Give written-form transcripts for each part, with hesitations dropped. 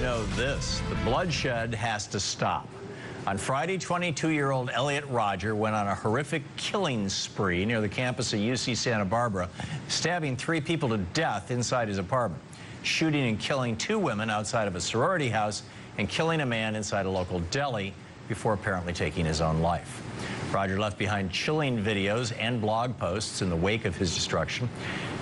know this. The bloodshed has to stop. On Friday, 22-year-old Elliot Rodger went on a horrific killing spree near the campus of UC Santa Barbara, stabbing 3 people to death inside his apartment, shooting and killing 2 women outside of a sorority house, and killing a man inside a local deli before apparently taking his own life. Rodger left behind chilling videos and blog posts in the wake of his destruction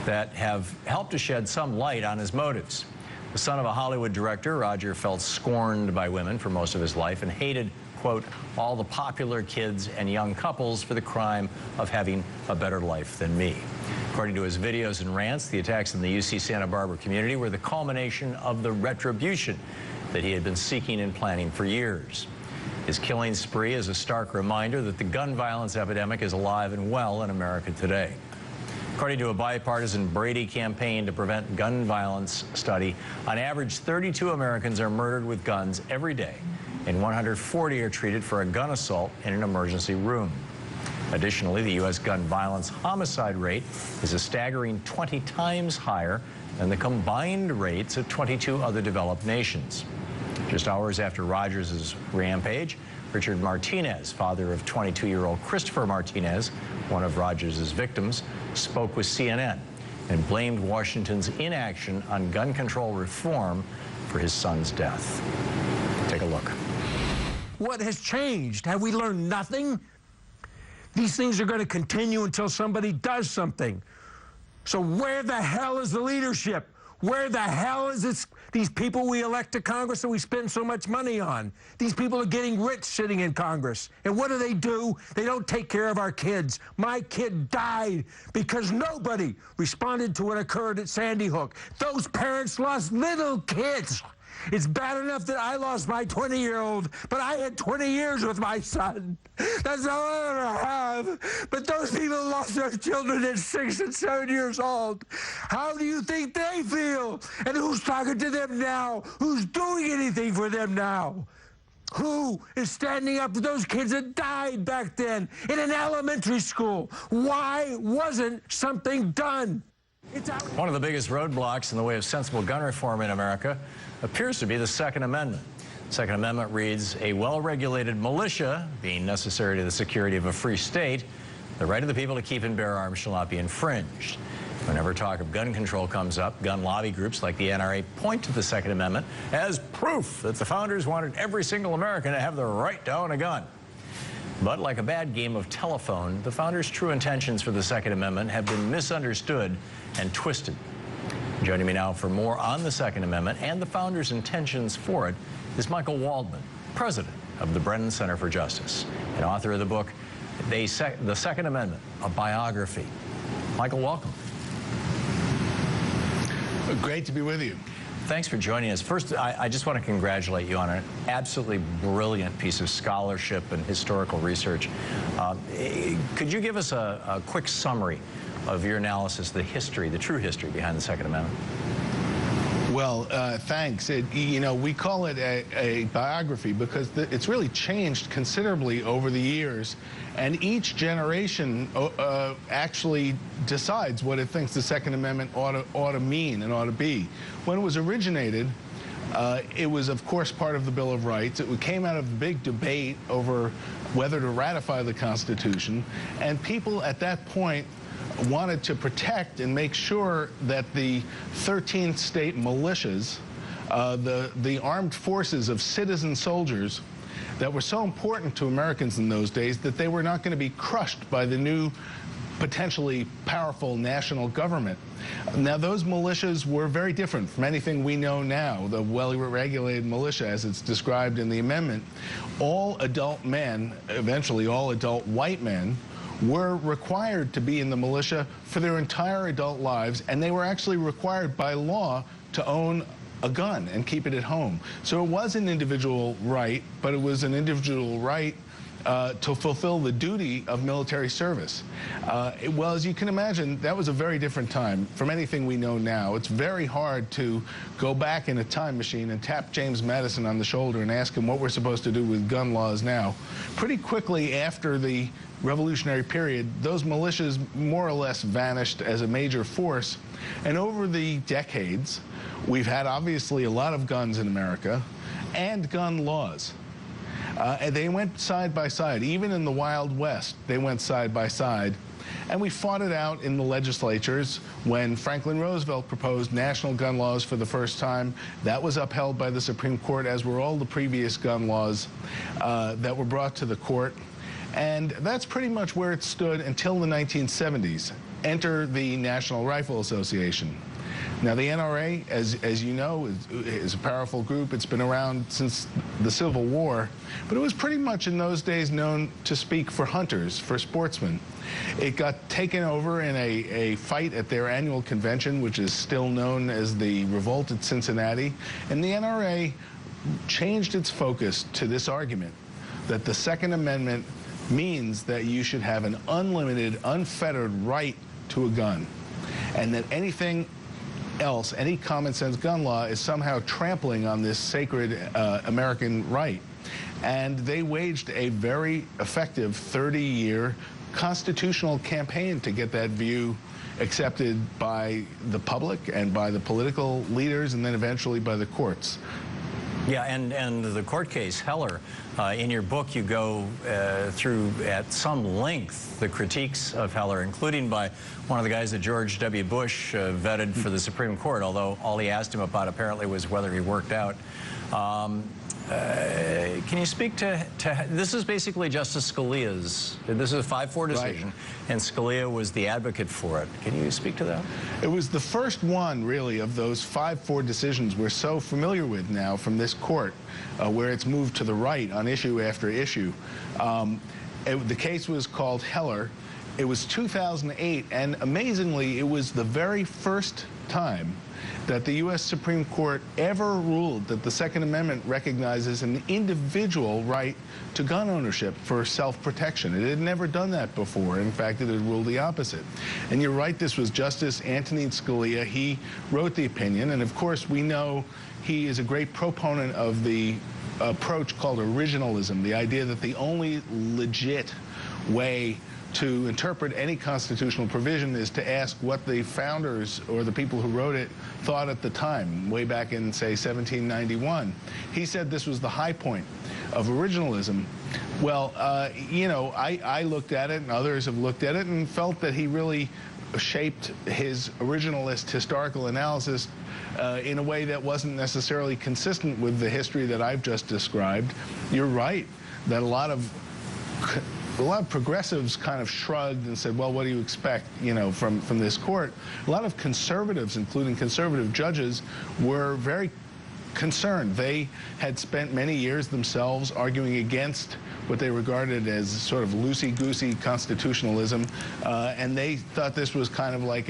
that have helped to shed some light on his motives. The son of a Hollywood director, Rodger felt scorned by women for most of his life and hated, quote, all the popular kids and young couples for the crime of having a better life than me. According to his videos and rants, the attacks in the UC Santa Barbara community were the culmination of the retribution that he had been seeking and planning for years. His killing spree is a stark reminder that the gun violence epidemic is alive and well in America today. According to a bipartisan Brady Campaign to Prevent Gun Violence study, on average, 32 Americans are murdered with guns every day, and 140 are treated for a gun assault in an emergency room. Additionally, the U.S. gun violence homicide rate is a staggering 20 times higher than the combined rates of 22 other developed nations. Just hours after Rodgers' rampage, Richard Martinez, father of 22-year-old Christopher Martinez, one of Rodgers' victims, spoke with CNN and blamed Washington's inaction on gun control reform for his son's death. Take a look. What has changed? Have we learned nothing? These things are going to continue until somebody does something. So where the hell is the leadership? Where the hell is these people we elect to Congress that we spend so much money on? These people are getting rich sitting in Congress. And what do? They don't take care of our kids. My kid died because nobody responded to what occurred at Sandy Hook. Those parents lost little kids. It's bad enough that I lost my 20-year-old, but I had 20 years with my son. That's all I ever have. But those people lost their children at 6 and 7 years old. How do you think they feel? And who's talking to them now? Who's doing anything for them now? Who is standing up to those kids that died back then in an elementary school? Why wasn't something done? One of the biggest roadblocks in the way of sensible gun reform in America appears to be the Second Amendment. The Second Amendment reads, a well-regulated militia, being necessary to the security of a free state, the right of the people to keep and bear arms shall not be infringed. Whenever talk of gun control comes up, gun lobby groups like the NRA point to the Second Amendment as proof that the founders wanted every single American to have the right to own a gun. But like a bad game of telephone, the founders' true intentions for the Second Amendment have been misunderstood and twisted. Joining me now for more on the Second Amendment and the founders' intentions for it is Michael Waldman, president of the Brennan Center for Justice and author of the book, The Second Amendment, a Biography. Michael, welcome. Great to be with you. Thanks for joining us. First, I just want to congratulate you on an absolutely brilliant piece of scholarship and historical research. Could you give us a quick summary of your analysis, the history, the true history behind the Second Amendment? Well, thanks. You know, we call it a biography because it's really changed considerably over the years, and each generation actually decides what it thinks the Second Amendment ought to mean and ought to be. When it was originated, it was, of course, part of the Bill of Rights. It came out of a big debate over whether to ratify the Constitution, and people at that point wanted to protect and make sure that the 13 state militias, the armed forces of citizen soldiers that were so important to Americans in those days, that they were not going to be crushed by the new potentially powerful national government. Now, those militias were very different from anything we know now, the well-regulated militia as it's described in the amendment. All adult men, eventually all adult white men, were required to be in the militia for their entire adult lives, and they were actually required by law to own a gun and keep it at home. So it was an individual right, but it was an individual right to fulfill the duty of military service. Well, as you can imagine, that was a very different time from anything we know now. It's very hard to go back in a time machine and tap James Madison on the shoulder and ask him what we're supposed to do with gun laws now. Pretty quickly after the Revolutionary period, those militias more or less vanished as a major force. And over the decades, we've had obviously a lot of guns in America and gun laws. And they went side by side. Even in the Wild West, they went side by side. And we fought it out in the legislatures when Franklin Roosevelt proposed national gun laws for the first time. That was upheld by the Supreme Court, as were all the previous gun laws that were brought to the court. And that's pretty much where it stood until the 1970s. Enter the National Rifle Association. Now, the NRA, as you know, is a powerful group. It's been around since the Civil War, but it was pretty much in those days known to speak for hunters, for sportsmen. It got taken over in a fight at their annual convention, which is still known as the Revolt at Cincinnati, and the NRA changed its focus to this argument that the Second Amendment means that you should have an unlimited, unfettered right to a gun, and that anything else, any common sense gun law, is somehow trampling on this sacred American right. And they waged a very effective 30-year constitutional campaign to get that view accepted by the public and by the political leaders and then eventually by the courts. Yeah, and the court case, Heller, in your book you go through at some length the critiques of Heller, including by one of the guys that George W. Bush vetted for the Supreme Court, although all he asked him about apparently was whether he worked out. Can you speak to this is basically Justice Scalia's, this is a 5-4 decision, right, and Scalia was the advocate for it. Can you speak to that? It was the first one, really, of those 5-4 decisions we're so familiar with now from this court, where it's moved to the right on issue after issue. The case was called Heller. It was 2008, and amazingly, it was the very first time that the U.S. Supreme Court ever ruled that the Second Amendment recognizes an individual right to gun ownership for self-protection. It had never done that before. In fact, it had ruled the opposite. And you're right, this was Justice Antonin Scalia. He wrote the opinion, and of course, we know he is a great proponent of the approach called originalism, the idea that the only legit way to interpret any constitutional provision is to ask what the founders or the people who wrote it thought at the time, way back in, say, 1791. He said this was the high point of originalism. Well, you know, I looked at it, and others have looked at it, and felt that he really shaped his originalist historical analysis in a way that wasn't necessarily consistent with the history that I've just described. You're right that a lot of progressives kind of shrugged and said, well, what do you expect, you know, from this court? A lot of conservatives, including conservative judges, were very concerned. They had spent many years themselves arguing against what they regarded as sort of loosey-goosey constitutionalism, and they thought this was kind of like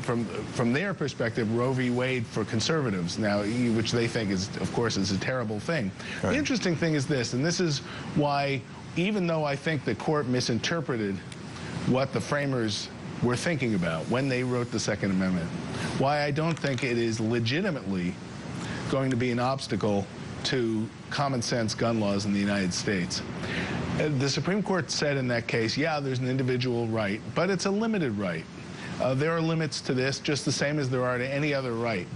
from their perspective, Roe v. Wade for conservatives, now, which they think is, of course, is a terrible thing. Right. The interesting thing is this, and this is why, even though I think the court misinterpreted what the framers were thinking about when they wrote the Second Amendment, why I don't think it is legitimately going to be an obstacle to common sense gun laws in the United States. The Supreme Court said in that case, yeah, there's an individual right, but it's a limited right. There are limits to this, just the same as there are to any other right.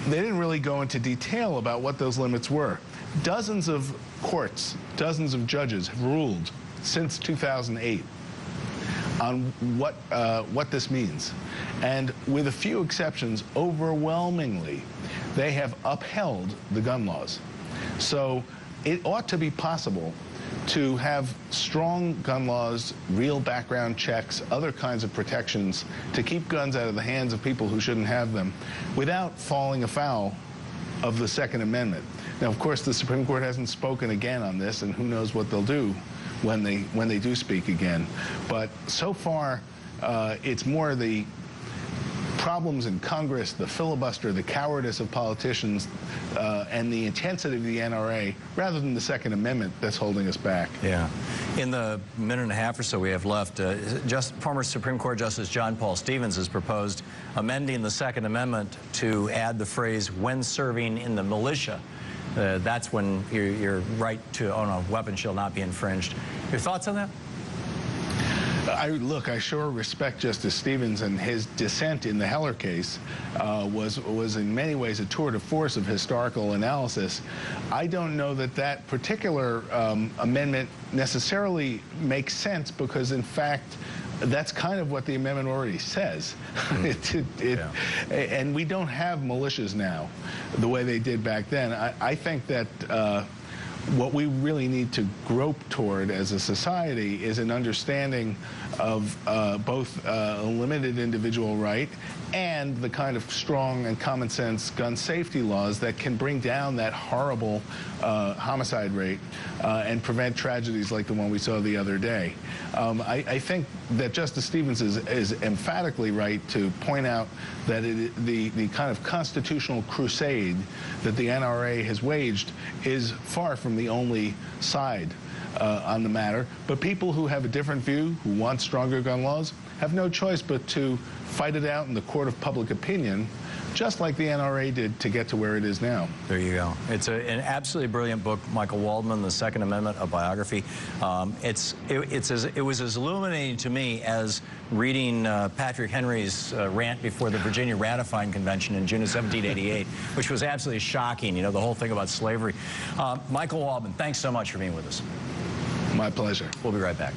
They didn't really go into detail about what those limits were. Dozens of courts, dozens of judges have ruled since 2008 on what this means. And with a few exceptions, overwhelmingly, they have upheld the gun laws. So it ought to be possible to have strong gun laws, real background checks, other kinds of protections to keep guns out of the hands of people who shouldn't have them without falling afoul of the Second Amendment. Now, of course, the Supreme Court hasn't spoken again on this, and who knows what they'll do when they do speak again. But so far, it's more the problems in Congress, the filibuster, the cowardice of politicians, and the intensity of the NRA, rather than the Second Amendment that's holding us back. Yeah. In the minute and a half or so we have left, former Supreme Court Justice John Paul Stevens has proposed amending the Second Amendment to add the phrase, when serving in the militia. That's when your right to own a weapon shall not be infringed. Your thoughts on that? Look, I sure respect Justice Stevens, and his dissent in the Heller case was in many ways a tour de force of historical analysis. I don't know that that particular amendment necessarily makes sense, because in fact that's kind of what the amendment already says. And we don't have militias now the way they did back then. I think that what we really need to grope toward as a society is an understanding of both a limited individual right and the kind of strong and common sense gun safety laws that can bring down that horrible homicide rate and prevent tragedies like the one we saw the other day. I think that Justice Stevens is emphatically right to point out that the kind of constitutional crusade that the NRA has waged is far from the only side on the matter. But people who have a different view, who want stronger gun laws, have no choice but to fight it out in the court of public opinion, just like the NRA did to get to where it is now. There you go. It's an absolutely brilliant book, Michael Waldman, The Second Amendment, a biography. It was as illuminating to me as reading Patrick Henry's rant before the Virginia Ratifying Convention in June of 1788, which was absolutely shocking, you know, the whole thing about slavery. Michael Waldman, thanks so much for being with us. My pleasure. We'll be right back.